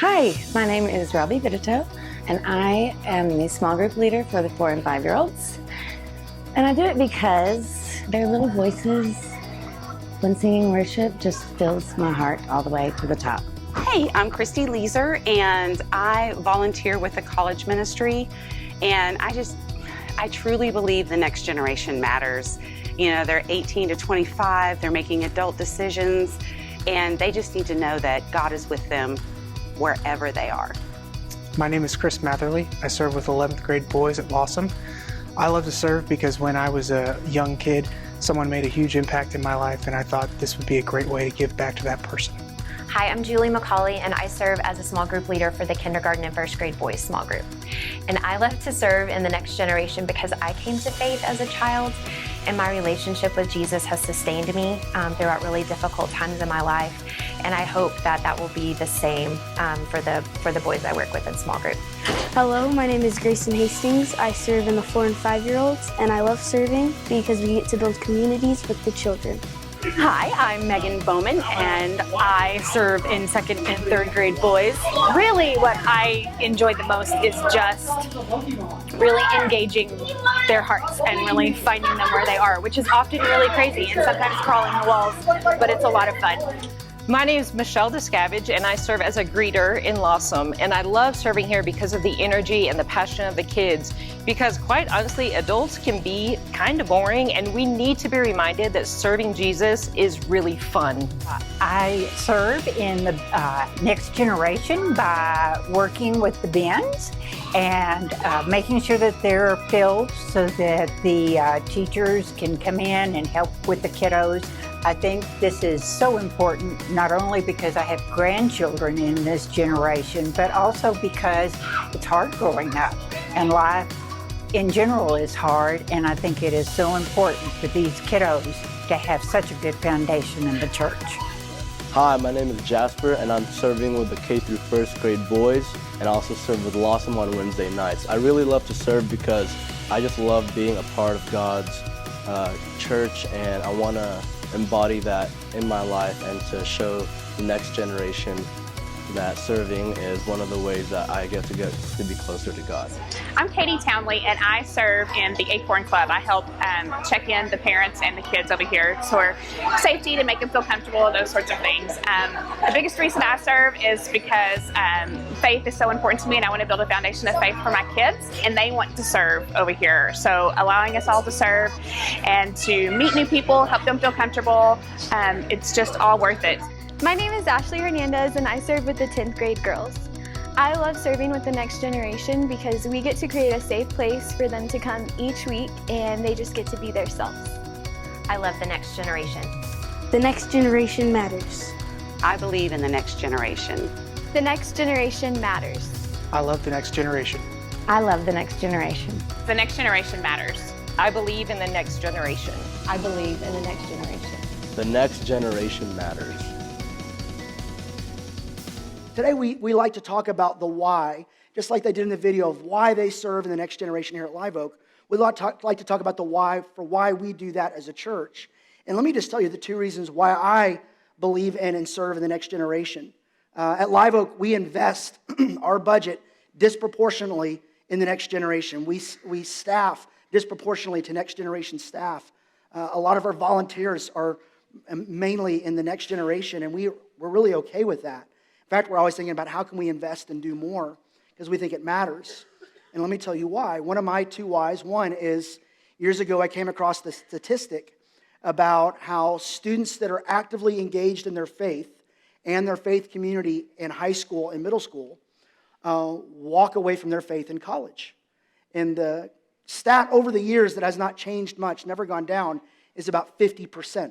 Hi, my name is Robbie Vidito, and I am the small group leader for the 4 and 5-year-olds. And I do it because their little voices when singing worship just fills my heart all the way to the top. Hey, I'm Christy Leeser, and I volunteer with the college ministry, and I truly believe the next generation matters. You know, they're 18 to 25, they're making adult decisions, and they just need to know that God is with them wherever they are. My name is Chris Matherly. I serve with 11th grade boys at Blossom. I love to serve because when I was a young kid, someone made a huge impact in my life, and I thought this would be a great way to give back to that person. Hi, I'm Julie McCauley, and I serve as a small group leader for the kindergarten and first grade boys small group. And I love to serve in the next generation because I came to faith as a child, and my relationship with Jesus has sustained me throughout really difficult times in my life. And I hope that that will be the same for the boys I work with in small group. Hello, my name is Grayson Hastings. I serve in the 4 and 5-year-olds, and I love serving because we get to build communities with the children. Hi, I'm Megan Bowman, and I serve in 2nd and 3rd grade boys. Really, what I enjoy the most is just really engaging their hearts and really finding them where they are, which is often really crazy and sometimes crawling the walls, but it's a lot of fun. My name is Michelle Descavage, and I serve as a greeter in Lawsome, and I love serving here because of the energy and the passion of the kids, because quite honestly, adults can be kind of boring, and we need to be reminded that serving Jesus is really fun. I serve in the next generation by working with the bins and making sure that they're filled so that the teachers can come in and help with the kiddos. I think this is so important, not only because I have grandchildren in this generation, but also because it's hard growing up and life in general is hard. And I think it is so important for these kiddos to have such a good foundation in the church. Hi, my name is Jasper, and I'm serving with the K through 1st grade boys, and I also serve with Lawsome on Wednesday nights. I really love to serve because I just love being a part of God's church, and I want to embody that in my life and to show the next generation that serving is one of the ways that I get to be closer to God. I'm Katie Townley, and I serve in the Acorn Club. I help check in the parents and the kids over here for safety, to make them feel comfortable, those sorts of things. The biggest reason I serve is because faith is so important to me, and I want to build a foundation of faith for my kids, and they want to serve over here. So allowing us all to serve and to meet new people, help them feel comfortable, it's just all worth it. My name is Ashley Hernandez, and I serve with the 10th grade girls. I love serving with the next generation because we get to create a safe place for them to come each week, and they just get to be themselves. I love the next generation. The next generation matters. I believe in the next generation. The next generation matters. I love the next generation. I love the next generation. The next generation matters. I believe in the next generation. I believe in the next generation. The next generation matters. Today we like to talk about the why, just like they did in the video of why they serve in the next generation here at Live Oak. We'd like to talk about the why for why we do that as a church. And let me just tell you the 2 reasons why I believe in and serve in the next generation. At Live Oak, we invest our budget disproportionately in the next generation. We staff disproportionately to next generation staff. A lot of our volunteers are mainly in the next generation, and we're really okay with that. In fact, we're always thinking about how can we invest and do more because we think it matters. And let me tell you why. One of my 2 whys, one is years ago I came across the statistic about how students that are actively engaged in their faith and their faith community in high school and middle school walk away from their faith in college. And the stat over the years that has not changed much, never gone down, is about 50%.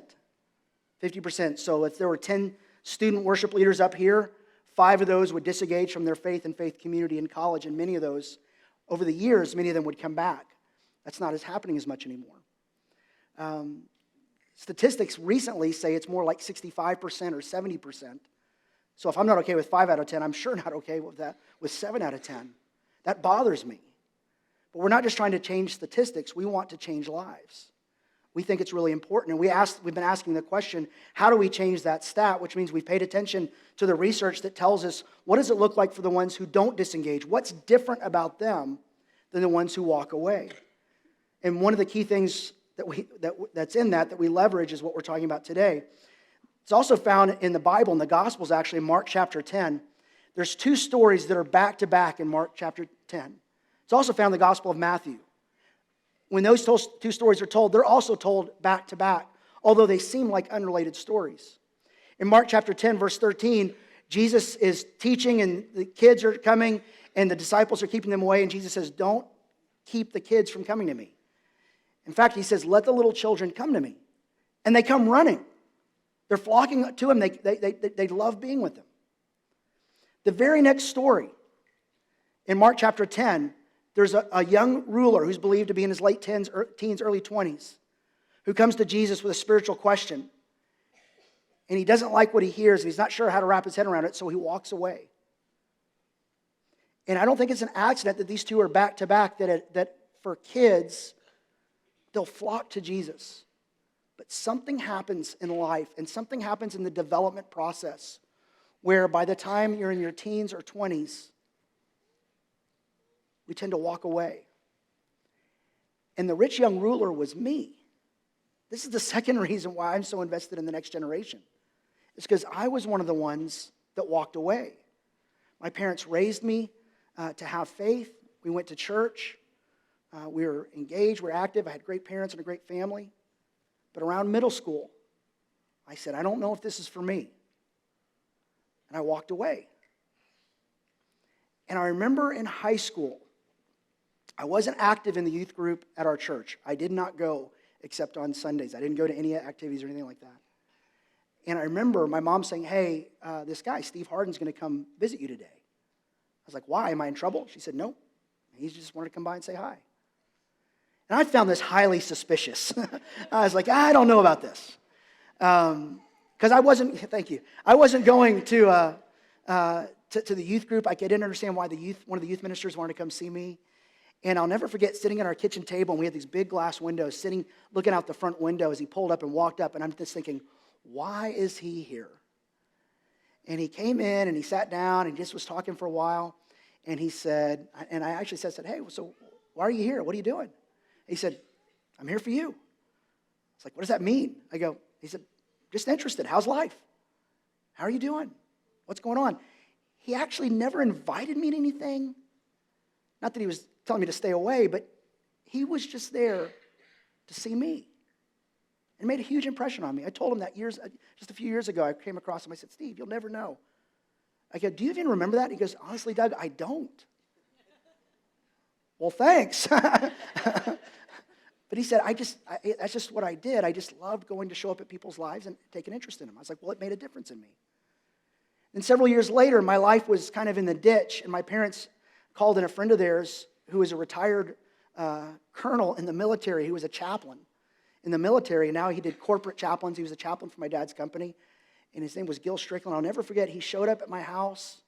50%. So if there were 10 student worship leaders up here, 5 of those would disengage from their faith and faith community in college, and many of those, over the years, many of them would come back. That's not happening as much anymore. Statistics recently say it's more like 65% or 70%. So if I'm not okay with 5 out of 10, I'm sure not okay with that with 7 out of 10. That bothers me. But we're not just trying to change statistics. We want to change lives. We think it's really important. And we've been asking the question, how do we change that stat? Which means we've paid attention to the research that tells us, what does it look like for the ones who don't disengage? What's different about them than the ones who walk away? And one of the key things that's in that we leverage is what we're talking about today. It's also found in the Bible, in the Gospels actually, in Mark chapter 10. There's two stories that are back to back in Mark chapter 10. It's also found in the Gospel of Matthew. When those two stories are told, they're also told back to back, although they seem like unrelated stories. In Mark chapter 10, verse 13, Jesus is teaching and the kids are coming and the disciples are keeping them away, and Jesus says, don't keep the kids from coming to me. In fact, he says, let the little children come to me. And they come running. They're flocking to him. They love being with him. The very next story, in Mark chapter 10, there's a young ruler who's believed to be in his late teens, early 20s, who comes to Jesus with a spiritual question. And he doesn't like what he hears, and he's not sure how to wrap his head around it, so he walks away. And I don't think it's an accident that these two are back to back, that for kids, they'll flock to Jesus. But something happens in life, and something happens in the development process, where by the time you're in your teens or 20s, we tend to walk away. And the rich young ruler was me. This is the second reason why I'm so invested in the next generation. It's because I was one of the ones that walked away. My parents raised me to have faith. We went to church. We were engaged. We were active. I had great parents and a great family. But around middle school, I said, I don't know if this is for me. And I walked away. And I remember in high school, I wasn't active in the youth group at our church. I did not go except on Sundays. I didn't go to any activities or anything like that. And I remember my mom saying, hey, this guy, Steve Harden's going to come visit you today. I was like, why? Am I in trouble? She said, no. He just wanted to come by and say hi. And I found this highly suspicious. I was like, I don't know about this. Because I wasn't, thank you, I wasn't going to the youth group. I didn't understand why one of the youth ministers wanted to come see me. And I'll never forget sitting at our kitchen table, and we had these big glass windows, looking out the front window as he pulled up and walked up, and I'm just thinking, why is he here? And he came in, and he sat down, and just was talking for a while, and he said, and I actually said, hey, so why are you here? What are you doing? He said, I'm here for you. It's like, what does that mean? He said, just interested. How's life? How are you doing? What's going on? He actually never invited me to anything. Not that he was telling me to stay away, but he was just there to see me. It made a huge impression on me. I told him that just a few years ago, I came across him. I said, Steve, you'll never know. I go, do you even remember that? He goes, honestly, Doug, I don't. Well, thanks. But he said, that's just what I did. I just loved going to show up at people's lives and take an interest in them. I was like, well, it made a difference in me. And several years later, my life was kind of in the ditch, and my parents called in a friend of theirs who was a retired colonel in the military. He was a chaplain in the military. Now he did corporate chaplains. He was a chaplain for my dad's company, and his name was Gil Strickland. I'll never forget, he showed up at my house,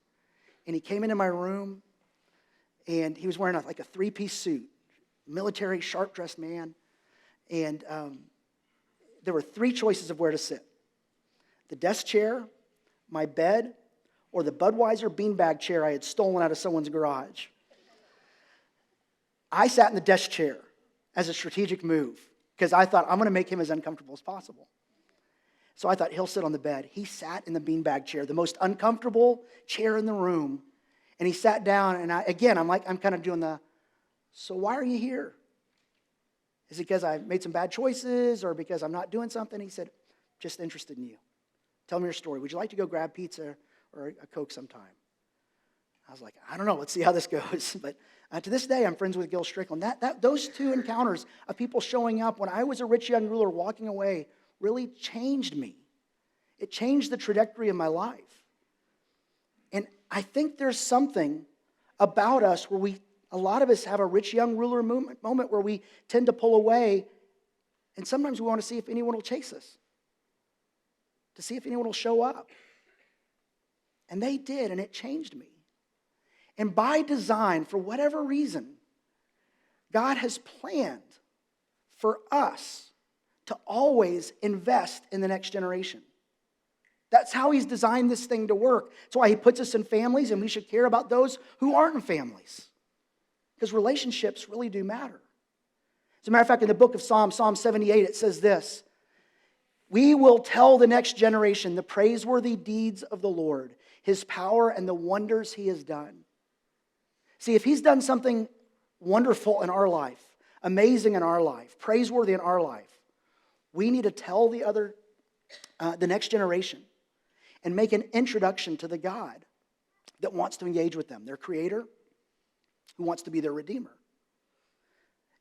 and he came into my room, and he was wearing a three-piece suit, military, sharp-dressed man, and there were three choices of where to sit: the desk chair, my bed, or the Budweiser beanbag chair I had stolen out of someone's garage. I sat in the desk chair as a strategic move because I thought, I'm going to make him as uncomfortable as possible. So I thought, he'll sit on the bed. He sat in the beanbag chair, the most uncomfortable chair in the room, and he sat down, and I'm kind of doing so why are you here? Is it because I made some bad choices or because I'm not doing something? He said, just interested in you. Tell me your story. Would you like to go grab pizza or a Coke sometime? I was like, I don't know. Let's see how this goes. But to this day, I'm friends with Gil Strickland. Those two encounters of people showing up when I was a rich young ruler walking away really changed me. It changed the trajectory of my life. And I think there's something about us where a lot of us have a rich young ruler moment where we tend to pull away, and sometimes we want to see if anyone will chase us, to see if anyone will show up. And they did, and it changed me. And by design, for whatever reason, God has planned for us to always invest in the next generation. That's how he's designed this thing to work. That's why he puts us in families, and we should care about those who aren't in families. Because relationships really do matter. As a matter of fact, in the book of Psalm 78, it says this: we will tell the next generation the praiseworthy deeds of the Lord, his power and the wonders he has done. See, if he's done something wonderful in our life, amazing in our life, praiseworthy in our life, we need to tell the next generation and make an introduction to the God that wants to engage with them, their creator, who wants to be their redeemer.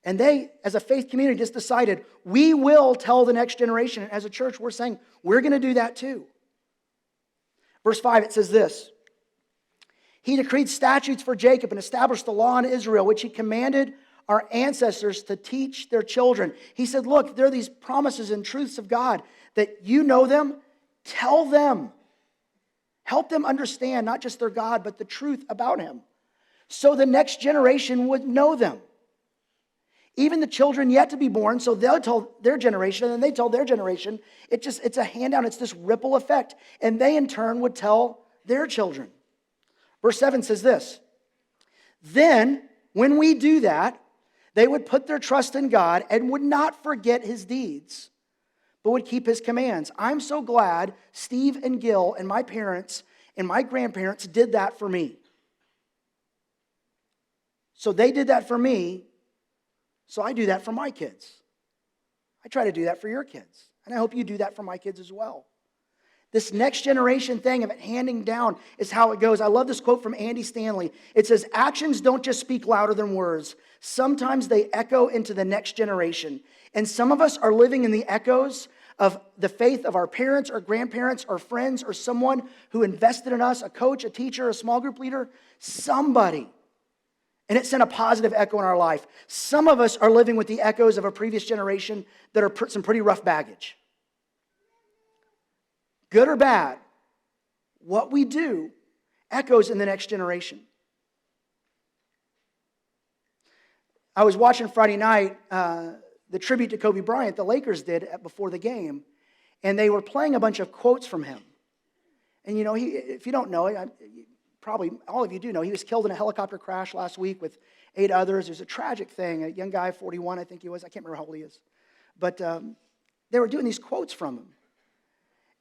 And they, as a faith community, just decided, we will tell the next generation. And as a church, we're saying, we're going to do that too. Verse 5, it says this: he decreed statutes for Jacob and established the law in Israel, which he commanded our ancestors to teach their children. He said, look, there are these promises and truths of God that you know them, tell them. Help them understand not just their God, but the truth about him, so the next generation would know them. Even the children yet to be born, so they'll tell their generation, and then they tell their generation. It's a handout, it's this ripple effect. And they in turn would tell their children. Verse 7 says this: then, when we do that, they would put their trust in God and would not forget his deeds, but would keep his commands. I'm so glad Steve and Gil and my parents and my grandparents did that for me. So they did that for me, so I do that for my kids. I try to do that for your kids, and I hope you do that for my kids as well. This next generation thing of it handing down is how it goes. I love this quote from Andy Stanley. It says, actions don't just speak louder than words. Sometimes they echo into the next generation. And some of us are living in the echoes of the faith of our parents or grandparents or friends or someone who invested in us, a coach, a teacher, a small group leader, somebody. And it sent a positive echo in our life. Some of us are living with the echoes of a previous generation that are some pretty rough baggage. Good or bad, what we do echoes in the next generation. I was watching Friday night, the tribute to Kobe Bryant, the Lakers did before the game, and they were playing a bunch of quotes from him. And you know, if you don't know it, probably all of you do know, he was killed in a helicopter crash last week with 8 others. It was a tragic thing. A young guy, 41, I think he was. I can't remember how old he is. But they were doing these quotes from him.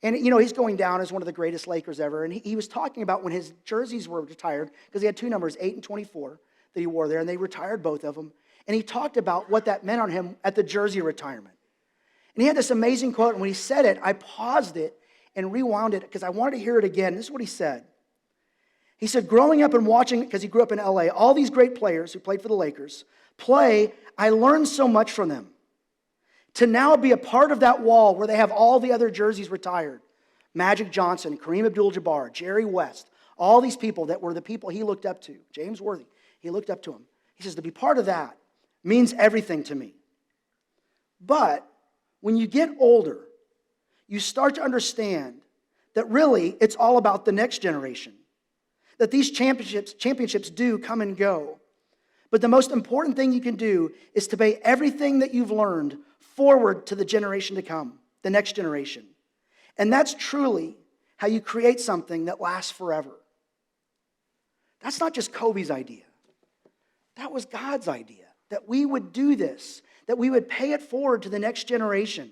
And, you know, he's going down as one of the greatest Lakers ever. And he was talking about when his jerseys were retired, because he had 2 numbers, 8 and 24, that he wore there, and they retired both of them. And he talked about what that meant on him at the jersey retirement. And he had this amazing quote, and when he said it, I paused it and rewound it because I wanted to hear it again. This is what he said. He said, growing up and watching, because he grew up in LA, all these great players who played for the Lakers play, I learned so much from them. To now be a part of that wall where they have all the other jerseys retired. Magic Johnson, Kareem Abdul-Jabbar, Jerry West, all these people that were the people he looked up to. James Worthy, he looked up to him. He says, to be part of that means everything to me. But when you get older, you start to understand that really it's all about the next generation. That these championships do come and go. But the most important thing you can do is to pay everything that you've learned forward to the generation to come, the next generation. And that's truly how you create something that lasts forever. That's not just Kobe's idea. That was God's idea, that we would do this, that we would pay it forward to the next generation.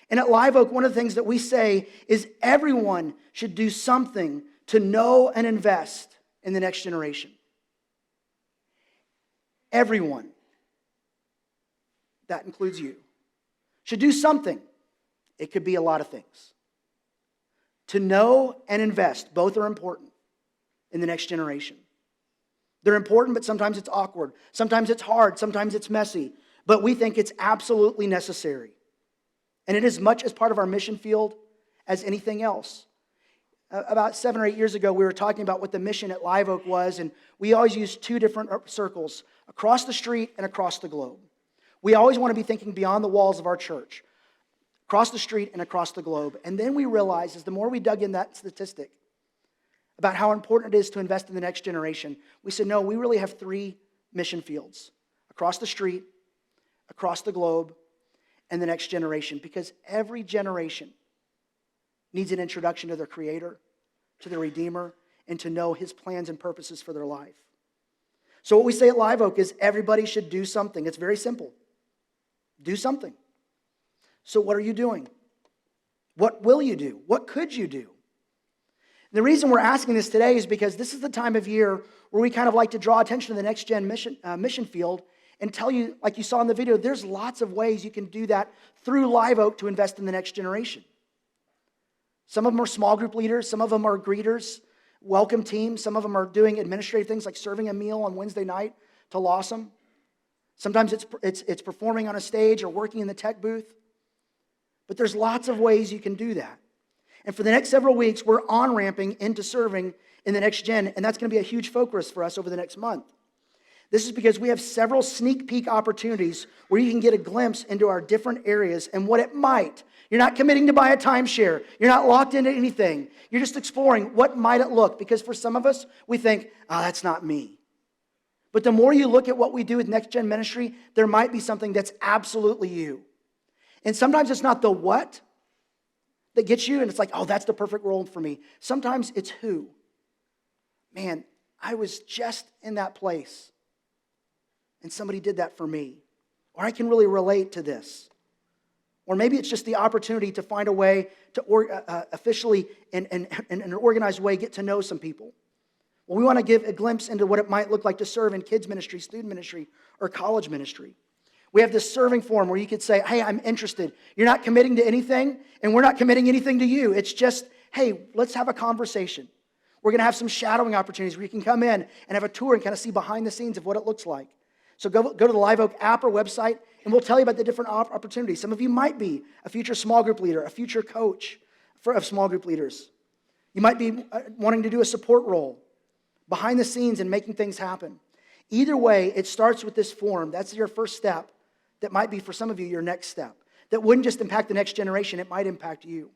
And at Live Oak, one of the things that we say is everyone should do something to know and invest in the next generation. Everyone, that includes you, should do something. It could be a lot of things. To know and invest, both are important in the next generation. They're important, but sometimes it's awkward. Sometimes it's hard. Sometimes it's messy. But we think it's absolutely necessary. And it is as much as part of our mission field as anything else. About 7 or 8 years ago, we were talking about what the mission at Live Oak was, and we always used 2 different circles, across the street and across the globe. We always want to be thinking beyond the walls of our church, across the street and across the globe. And then we realized, as the more we dug in that statistic about how important it is to invest in the next generation, we said, no, we really have 3 mission fields, across the street, across the globe, and the next generation, because every generation needs an introduction to their Creator, to their Redeemer, and to know His plans and purposes for their life. So what we say at Live Oak is everybody should do something. It's very simple. Do something. So what are you doing? What will you do? What could you do? The reason we're asking this today is because this is the time of year where we kind of like to draw attention to the next gen mission field and tell you, like you saw in the video, there's lots of ways you can do that through Live Oak to invest in the next generation. Some of them are small group leaders. Some of them are greeters, welcome teams. Some of them are doing administrative things like serving a meal on Wednesday night to Lawsome. Sometimes it's performing on a stage or working in the tech booth. But there's lots of ways you can do that. And for the next several weeks, we're on-ramping into serving in the next gen, and that's going to be a huge focus for us over the next month. This is because we have several sneak peek opportunities where you can get a glimpse into our different areas and what it might. You're not committing to buy a timeshare. You're not locked into anything. You're just exploring what might it look, because for some of us, we think, oh, that's not me. But the more you look at what we do with Next Gen Ministry, there might be something that's absolutely you. And sometimes it's not the what that gets you, and it's like, oh, that's the perfect role for me. Sometimes it's who. Man, I was just in that place, and somebody did that for me. Or I can really relate to this. Or maybe it's just the opportunity to find a way to officially, in an organized way, get to know some people. Well, we want to give a glimpse into what it might look like to serve in kids ministry, student ministry, or college ministry. We have this serving forum where you could say, hey, I'm interested. You're not committing to anything, and we're not committing anything to you. It's just, hey, let's have a conversation. We're going to have some shadowing opportunities where you can come in and have a tour and kind of see behind the scenes of what it looks like. So go to the Live Oak app or website, and we'll tell you about the different opportunities. Some of you might be a future small group leader, a future coach of small group leaders. You might be wanting to do a support role behind the scenes and making things happen. Either way, it starts with this forum. That's your first step. That might be, for some of you, your next step. That wouldn't just impact the next generation, it might impact you.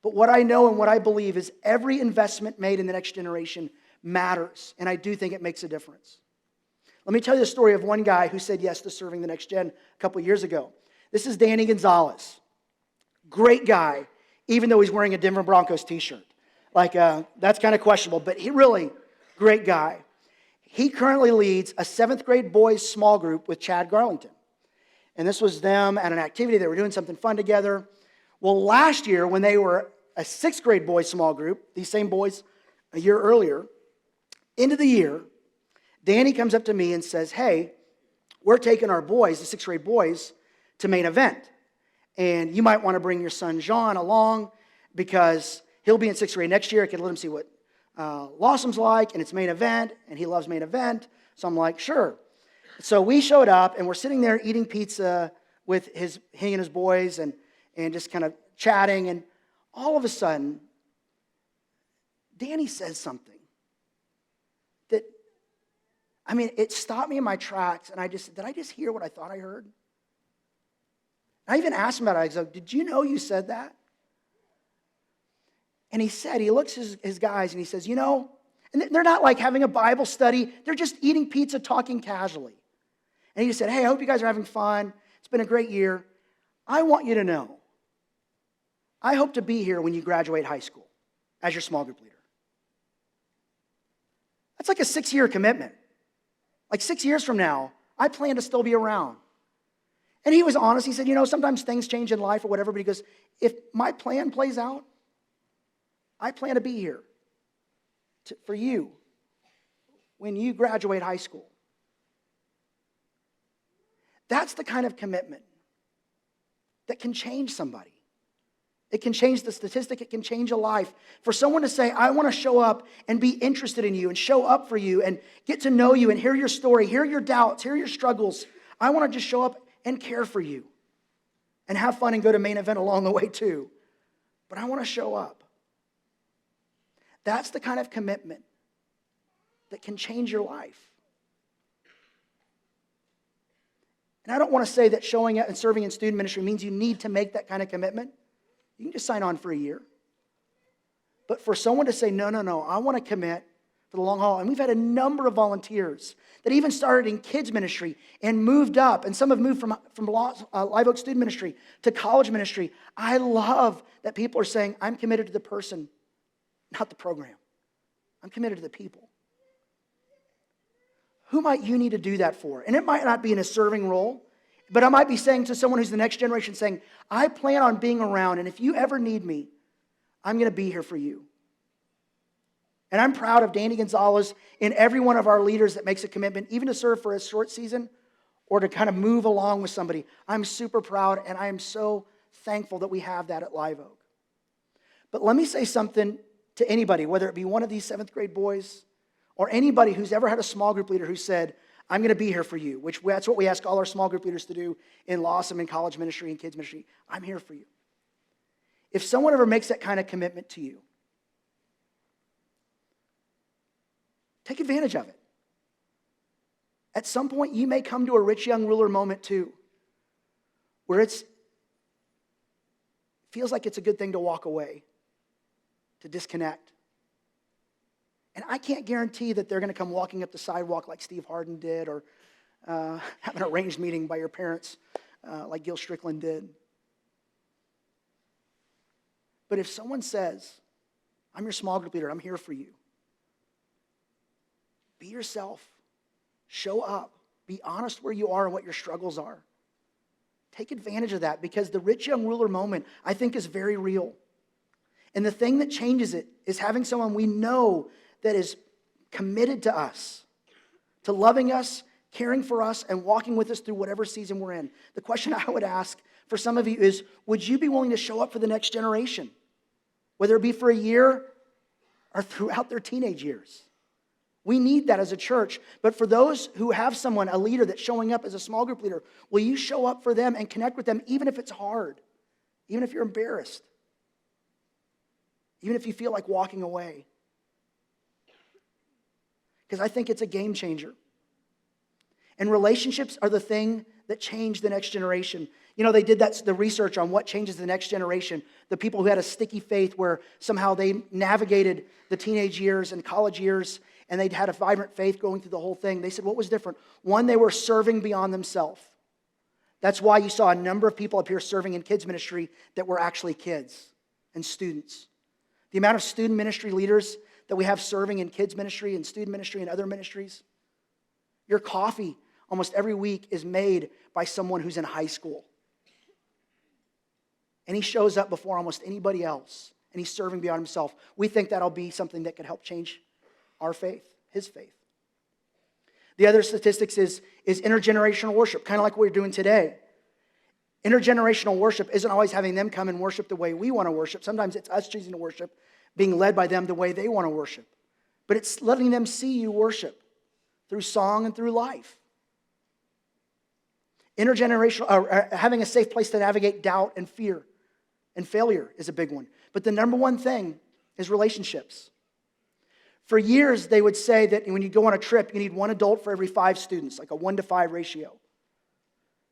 But what I know and what I believe is every investment made in the next generation matters, and I do think it makes a difference. Let me tell you the story of one guy who said yes to serving the next gen a couple years ago. This is Danny Gonzalez. Great guy, even though he's wearing a Denver Broncos t-shirt. That's kind of questionable, but he really, great guy. He currently leads a 7th grade boys small group with Chad Garlington. And this was them at an activity. They were doing something fun together. Well, last year, when they were a 6th grade boys small group, these same boys a year earlier, end of the year, Danny comes up to me and says, hey, we're taking our boys, the 6th grade boys, to main event. And you might want to bring your son, John, along because he'll be in 6th grade next year. I could let him see what Lawsome's like, and it's main event, and he loves main event. So I'm like, sure. So we showed up, and we're sitting there eating pizza with he and his boys and just kind of chatting, and all of a sudden, Danny says something that, it stopped me in my tracks, and did I just hear what I thought I heard? I even asked him about it. I said, did you know you said that? And he looks at his guys, and he says, and they're not like having a Bible study. They're just eating pizza, talking casually. And he just said, hey, I hope you guys are having fun. It's been a great year. I want you to know, I hope to be here when you graduate high school as your small group leader. That's like a 6-year commitment. Like 6 years from now, I plan to still be around. And he was honest. He said, sometimes things change in life or whatever, but he goes, if my plan plays out, I plan to be here for you when you graduate high school. That's the kind of commitment that can change somebody. It can change the statistic. It can change a life. For someone to say, I want to show up and be interested in you and show up for you and get to know you and hear your story, hear your doubts, hear your struggles. I want to just show up and care for you and have fun and go to main event along the way too. But I want to show up. That's the kind of commitment that can change your life. And I don't want to say that showing up and serving in student ministry means you need to make that kind of commitment. You can just sign on for a year. But for someone to say, no, I want to commit for the long haul. And we've had a number of volunteers that even started in kids ministry and moved up. And some have moved from Live Oak student ministry to college ministry. I love that people are saying, I'm committed to the person, not the program. I'm committed to the people. Who might you need to do that for? And it might not be in a serving role, but I might be saying to someone who's the next generation, saying, I plan on being around, and if you ever need me, I'm going to be here for you. And I'm proud of Danny Gonzalez and every one of our leaders that makes a commitment, even to serve for a short season or to kind of move along with somebody. I'm super proud, and I am so thankful that we have that at Live Oak. But let me say something to anybody, whether it be one of these 7th grade boys or anybody who's ever had a small group leader who said, I'm going to be here for you, which that's what we ask all our small group leaders to do in Lawsome and college ministry and kids ministry. I'm here for you. If someone ever makes that kind of commitment to you, take advantage of it. At some point, you may come to a rich young ruler moment too, where it feels like it's a good thing to walk away, to disconnect. And I can't guarantee that they're going to come walking up the sidewalk like Steve Harden did, or have an arranged meeting by your parents like Gil Strickland did. But if someone says, I'm your small group leader, I'm here for you, be yourself. Show up. Be honest where you are and what your struggles are. Take advantage of that, because the rich young ruler moment, I think, is very real. And the thing that changes it is having someone we know that is committed to us, to loving us, caring for us, and walking with us through whatever season we're in. The question I would ask for some of you is, would you be willing to show up for the next generation? Whether it be for a year or throughout their teenage years. We need that as a church. But for those who have someone, a leader that's showing up as a small group leader, will you show up for them and connect with them even if it's hard? Even if you're embarrassed? Even if you feel like walking away? Because I think it's a game changer. And relationships are the thing that change the next generation. You know, they did the research on what changes the next generation. The people who had a sticky faith where somehow they navigated the teenage years and college years, and they'd had a vibrant faith going through the whole thing. They said, what was different? One, they were serving beyond themselves. That's why you saw a number of people up here serving in kids ministry that were actually kids and students. The amount of student ministry leaders that we have serving in kids ministry and student ministry and other ministries. Your coffee almost every week is made by someone who's in high school. And he shows up before almost anybody else, and he's serving beyond himself. We think that'll be something that could help change our faith, his faith. The other statistics is intergenerational worship, kind of like what we're doing today. Intergenerational worship isn't always having them come and worship the way we want to worship. Sometimes it's us choosing to worship, being led by them the way they want to worship. But it's letting them see you worship through song and through life. Intergenerational, having a safe place to navigate doubt and fear and failure is a big one. But the number one thing is relationships. For years, they would say that when you go on a trip, you need one adult for every 5 students, like a 1-to-5 ratio.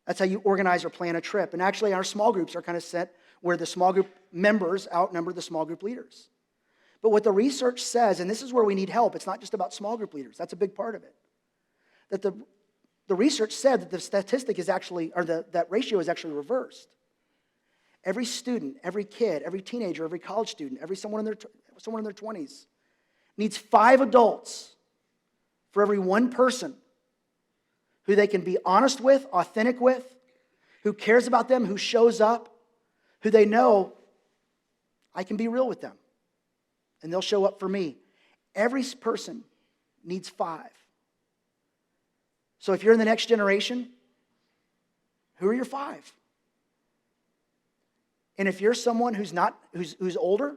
That's how you organize or plan a trip. And actually, our small groups are kind of set where the small group members outnumber the small group leaders. But what the research says, and this is where we need help, it's not just about small group leaders. That's a big part of it. That the research said that the statistic is actually, or that ratio is actually reversed. Every student, every kid, every teenager, every college student, someone in their 20s needs 5 adults for every 1 person who they can be honest with, authentic with, who cares about them, who shows up, who they know I can be real with them, and they'll show up for me. Every person needs 5. So if you're in the next generation, who are your 5? And if you're someone who's older,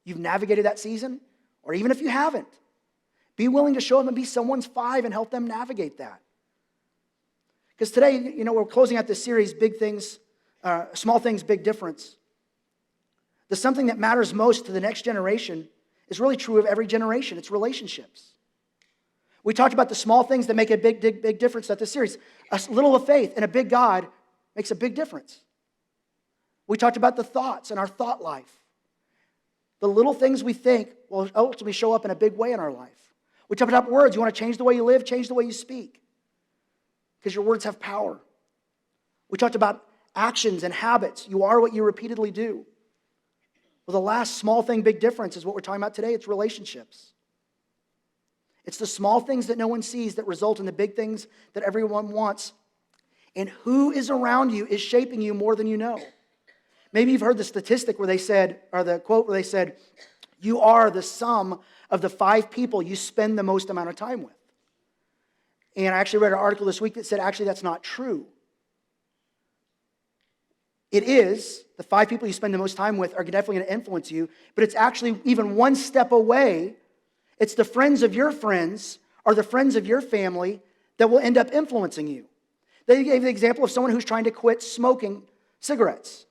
you've navigated that season, or even if you haven't, be willing to show up and be someone's 5 and help them navigate that. Because today, you know, we're closing out this series, Big Things, Small Things, Big Difference. The something that matters most to the next generation is really true of every generation. It's relationships. We talked about the small things that make a big difference at this series. A little of faith and a big God makes a big difference. We talked about the thoughts and our thought life. The little things we think will ultimately show up in a big way in our life. We talked about words. You want to change the way you live, change the way you speak, because your words have power. We talked about actions and habits. You are what you repeatedly do. Well, the last small thing, big difference is what we're talking about today. It's relationships. It's the small things that no one sees that result in the big things that everyone wants. And who is around you is shaping you more than you know. Maybe you've heard the statistic where they said, or the quote where they said, you are the sum of the 5 people you spend the most amount of time with. And I actually read an article this week that said, actually, that's not true. It is. The 5 people you spend the most time with are definitely going to influence you, but it's actually even one step away. It's the friends of your friends or the friends of your family that will end up influencing you. They gave the example of someone who's trying to quit smoking cigarettes.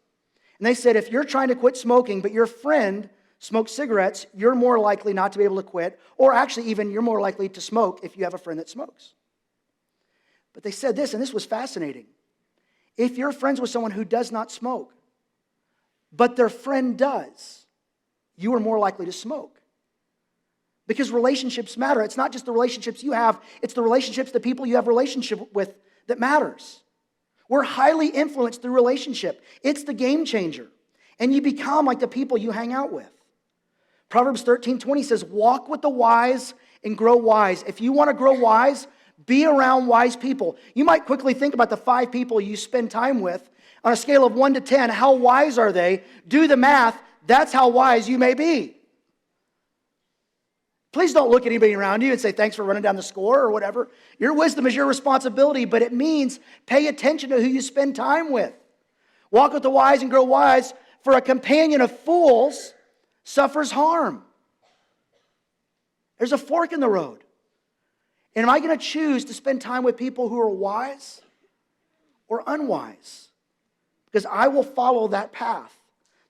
And they said, if you're trying to quit smoking, but your friend smokes cigarettes, you're more likely not to be able to quit, or actually even you're more likely to smoke if you have a friend that smokes. But they said this, and this was fascinating. If you're friends with someone who does not smoke, but their friend does, you are more likely to smoke. Because relationships matter. It's not just the relationships you have, it's the relationships, the people you have relationship with that matters. We're highly influenced through relationship. It's the game changer. And you become like the people you hang out with. Proverbs 13:20 says, walk with the wise and grow wise. If you want to grow wise, be around wise people. You might quickly think about the 5 people you spend time with. On a scale of 1 to 10, how wise are they? Do the math. That's how wise you may be. Please don't look at anybody around you and say, thanks for running down the score or whatever. Your wisdom is your responsibility, but it means pay attention to who you spend time with. Walk with the wise and grow wise, for a companion of fools suffers harm. There's a fork in the road. And am I going to choose to spend time with people who are wise or unwise? Because I will follow that path.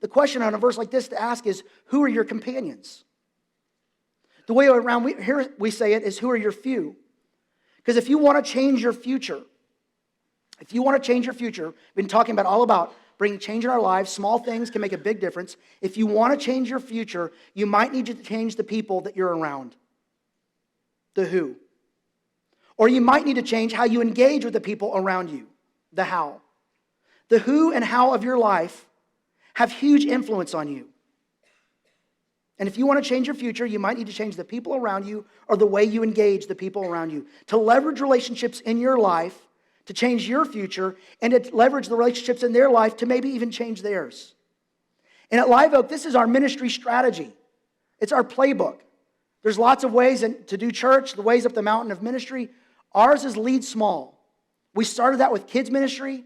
The question on a verse like this to ask is, who are your companions? The way around here we say it is, who are your few? Because if you want to change your future, we've been talking about all about bringing change in our lives. Small things can make a big difference. If you want to change your future, you might need to change the people that you're around. The who. Or you might need to change how you engage with the people around you. The how. The who and how of your life have huge influence on you. And if you want to change your future, you might need to change the people around you or the way you engage the people around you. To leverage relationships in your life to change your future, and to leverage the relationships in their life to maybe even change theirs. And at Live Oak, this is our ministry strategy. It's our playbook. There's lots of ways to do church, the ways up the mountain of ministry. Ours is lead small. We started that with kids ministry, and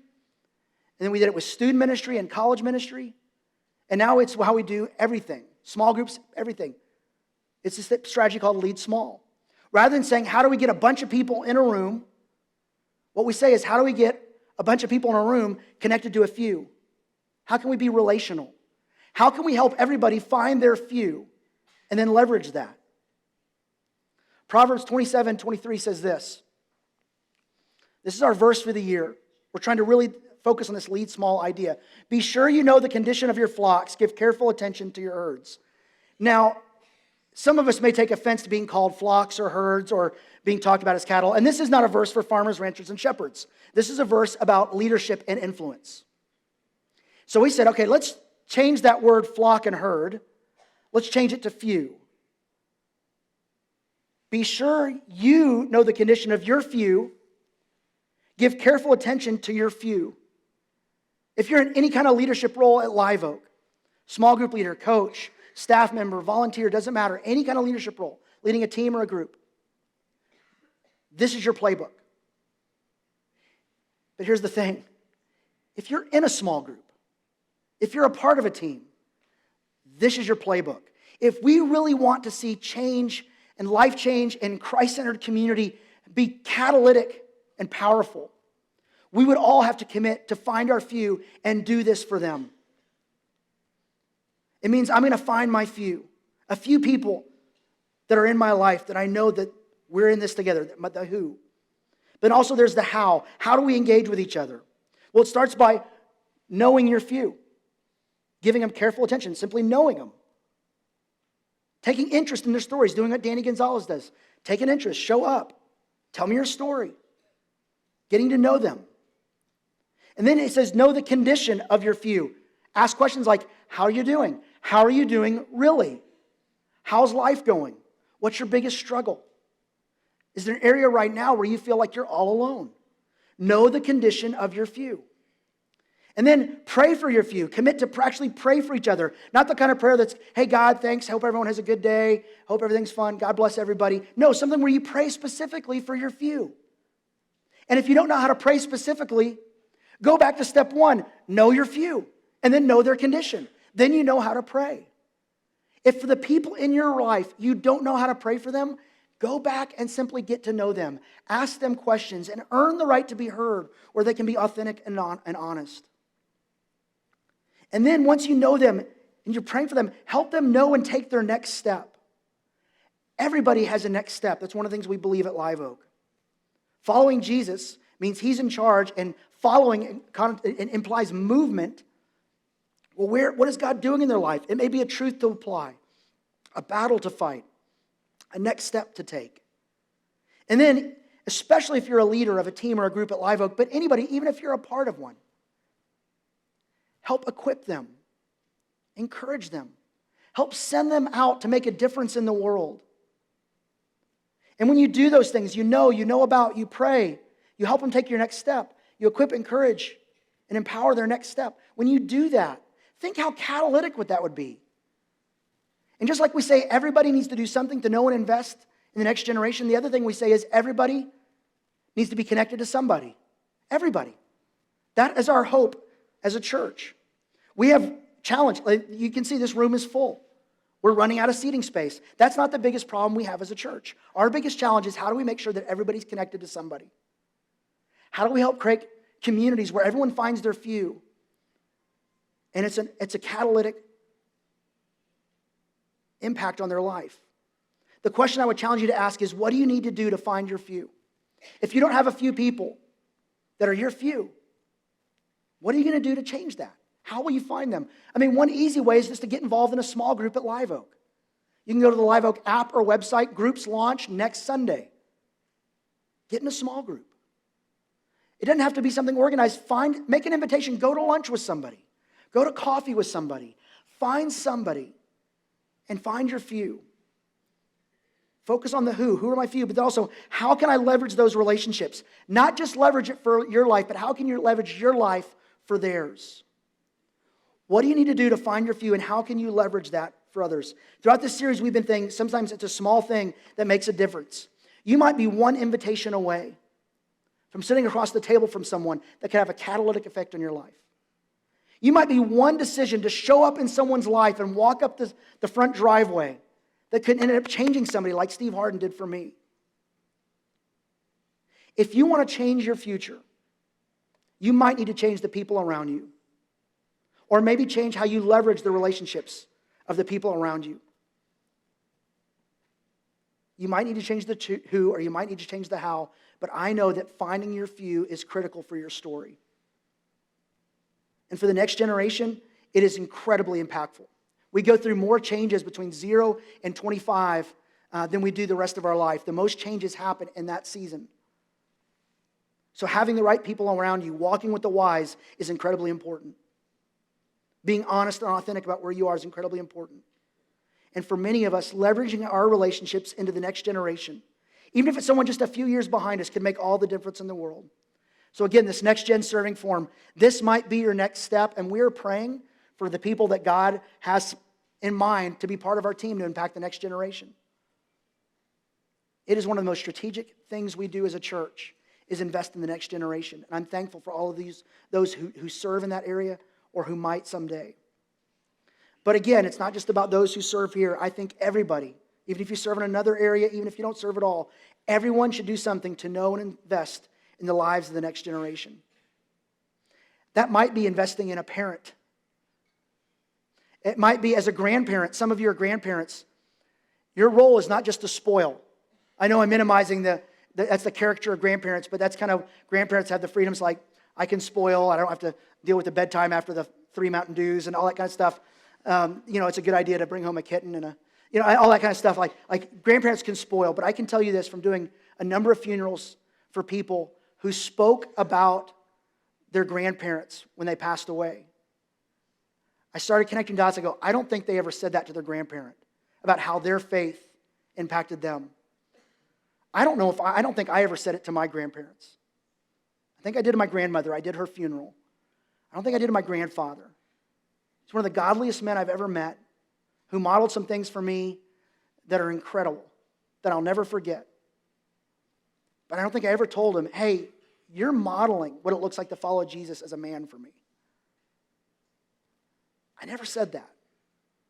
then we did it with student ministry and college ministry. And now it's how we do everything. Small groups, everything. It's this strategy called lead small. Rather than saying, how do we get a bunch of people in a room? What we say is, how do we get a bunch of people in a room connected to a few? How can we be relational? How can we help everybody find their few and then leverage that? Proverbs 27:23 says this. This is our verse for the year. We're trying to really focus on this lead small idea. Be sure you know the condition of your flocks. Give careful attention to your herds. Now, some of us may take offense to being called flocks or herds or being talked about as cattle. And this is not a verse for farmers, ranchers, and shepherds. This is a verse about leadership and influence. So we said, okay, let's change that word flock and herd. Let's change it to few. Be sure you know the condition of your few. Give careful attention to your few. If you're in any kind of leadership role at Live Oak, small group leader, coach, staff member, volunteer, doesn't matter, any kind of leadership role, leading a team or a group, this is your playbook. But here's the thing. If you're in a small group, if you're a part of a team, this is your playbook. If we really want to see change and life change and Christ-centered community be catalytic and powerful, we would all have to commit to find our few and do this for them. It means I'm going to find my few, a few people that are in my life that I know that we're in this together, the who. But also there's the how. How do we engage with each other? Well, it starts by knowing your few, giving them careful attention, simply knowing them. Taking interest in their stories, doing what Danny Gonzalez does. Take an interest, show up, tell me your story. Getting to know them. And then it says, know the condition of your few. Ask questions like, how are you doing? How are you doing really? How's life going? What's your biggest struggle? Is there an area right now where you feel like you're all alone? Know the condition of your few. And then pray for your few. Commit to actually pray for each other. Not the kind of prayer that's, hey, God, thanks. Hope everyone has a good day. Hope everything's fun. God bless everybody. No, something where you pray specifically for your few. And if you don't know how to pray specifically, go back to step one. Know your few. And then know their condition. Then you know how to pray. If for the people in your life, you don't know how to pray for them, go back and simply get to know them. Ask them questions and earn the right to be heard where they can be authentic and honest. And then once you know them and you're praying for them, help them know and take their next step. Everybody has a next step. That's one of the things we believe at Live Oak. Following Jesus means he's in charge, and following implies movement. Well, what is God doing in their life? It may be a truth to apply, a battle to fight, a next step to take. And then, especially if you're a leader of a team or a group at Live Oak, but anybody, even if you're a part of one, help equip them, encourage them, help send them out to make a difference in the world. And when you do those things, you know about, you pray, you help them take your next step, you equip, encourage, and empower their next step. When you do that, think how catalytic that would be. And just like we say everybody needs to do something to know and invest in the next generation, the other thing we say is everybody needs to be connected to somebody. Everybody. That is our hope as a church. We have challenge. You can see this room is full. We're running out of seating space. That's not the biggest problem we have as a church. Our biggest challenge is how do we make sure that everybody's connected to somebody? How do we help create communities where everyone finds their few? And it's a catalytic impact on their life. The question I would challenge you to ask is, what do you need to do to find your few? If you don't have a few people that are your few, what are you going to do to change that? How will you find them? I mean, one easy way is just to get involved in a small group at Live Oak. You can go to the Live Oak app or website. Groups launch next Sunday. Get in a small group. It doesn't have to be something organized. Make an invitation. Go to lunch with somebody. Go to coffee with somebody. Find somebody and find your few. Focus on the who. Who are my few? But also, how can I leverage those relationships? Not just leverage it for your life, but how can you leverage your life for theirs? What do you need to do to find your few, and how can you leverage that for others? Throughout this series, we've been thinking sometimes it's a small thing that makes a difference. You might be one invitation away from sitting across the table from someone that can have a catalytic effect on your life. You might be one decision to show up in someone's life and walk up the front driveway that could end up changing somebody like Steve Harden did for me. If you want to change your future, you might need to change the people around you. Or maybe change how you leverage the relationships of the people around you. You might need to change the who, or you might need to change the how, but I know that finding your few is critical for your story. And for the next generation, it is incredibly impactful. We go through more changes between 0 and 25 than we do the rest of our life. The most changes happen in that season. So having the right people around you, walking with the wise, is incredibly important. Being honest and authentic about where you are is incredibly important. And for many of us, leveraging our relationships into the next generation, even if it's someone just a few years behind us, can make all the difference in the world. So again, this Next Gen Serving Forum, this might be your next step, and we're praying for the people that God has in mind to be part of our team to impact the next generation. It is one of the most strategic things we do as a church, is invest in the next generation. And I'm thankful for all of those who serve in that area, or who might someday. But again, it's not just about those who serve here. I think everybody, even if you serve in another area, even if you don't serve at all, everyone should do something to know and invest in the lives of the next generation. That might be investing in a parent. It might be as a grandparent. Some of you are grandparents. Your role is not just to spoil. I know I'm minimizing that's the character of grandparents, but that's kind of, grandparents have the freedoms like, I can spoil, I don't have to deal with the bedtime after the 3 Mountain Dews and all that kind of stuff. It's a good idea to bring home a kitten and all that kind of stuff. Like grandparents can spoil, but I can tell you this from doing a number of funerals for people who spoke about their grandparents when they passed away. I started connecting dots. I go, I don't think they ever said that to their grandparent about how their faith impacted them. I don't think I ever said it to my grandparents. I think I did to my grandmother. I did her funeral. I don't think I did to my grandfather. He's one of the godliest men I've ever met, who modeled some things for me that are incredible, that I'll never forget. But I don't think I ever told him, hey, you're modeling what it looks like to follow Jesus as a man for me. I never said that.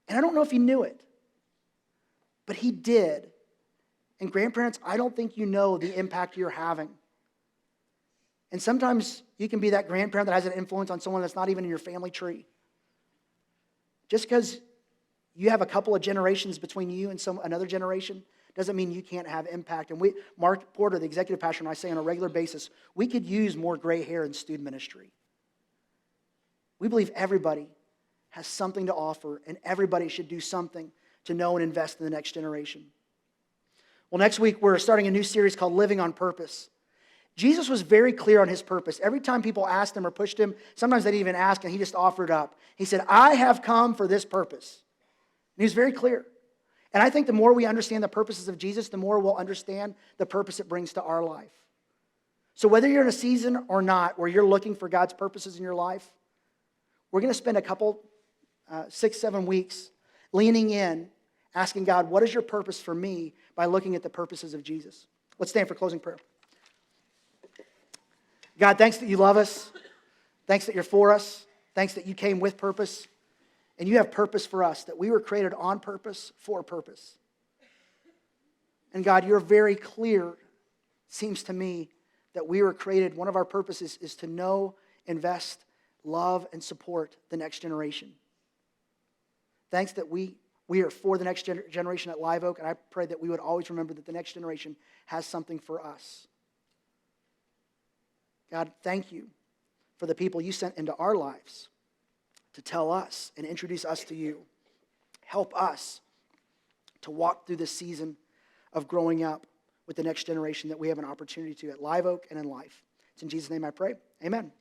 And I don't know if he knew it, but he did. And grandparents, I don't think you know the impact you're having. And sometimes you can be that grandparent that has an influence on someone that's not even in your family tree. Just because you have a couple of generations between you and another generation doesn't mean you can't have impact. And Mark Porter, the executive pastor, and I say on a regular basis, we could use more gray hair in student ministry. We believe everybody has something to offer, and everybody should do something to know and invest in the next generation. Well, next week, we're starting a new series called Living on Purpose. Jesus was very clear on his purpose. Every time people asked him or pushed him, sometimes they didn't even ask, and he just offered up. He said, I have come for this purpose. And he was very clear. And I think the more we understand the purposes of Jesus, the more we'll understand the purpose it brings to our life. So whether you're in a season or not, where you're looking for God's purposes in your life, we're going to spend a couple, 6-7 weeks leaning in, asking God, what is your purpose for me, by looking at the purposes of Jesus. Let's stand for closing prayer. God, thanks that you love us. Thanks that you're for us. Thanks that you came with purpose. And you have purpose for us, that we were created on purpose, for purpose. And God, you're very clear, seems to me, that we were created, one of our purposes is to know, invest, love, and support the next generation. Thanks that we are for the next generation at Live Oak, and I pray that we would always remember that the next generation has something for us. God, thank you for the people you sent into our lives to tell us and introduce us to you. Help us to walk through this season of growing up with the next generation that we have an opportunity to at Live Oak and in life. It's in Jesus' name I pray. Amen.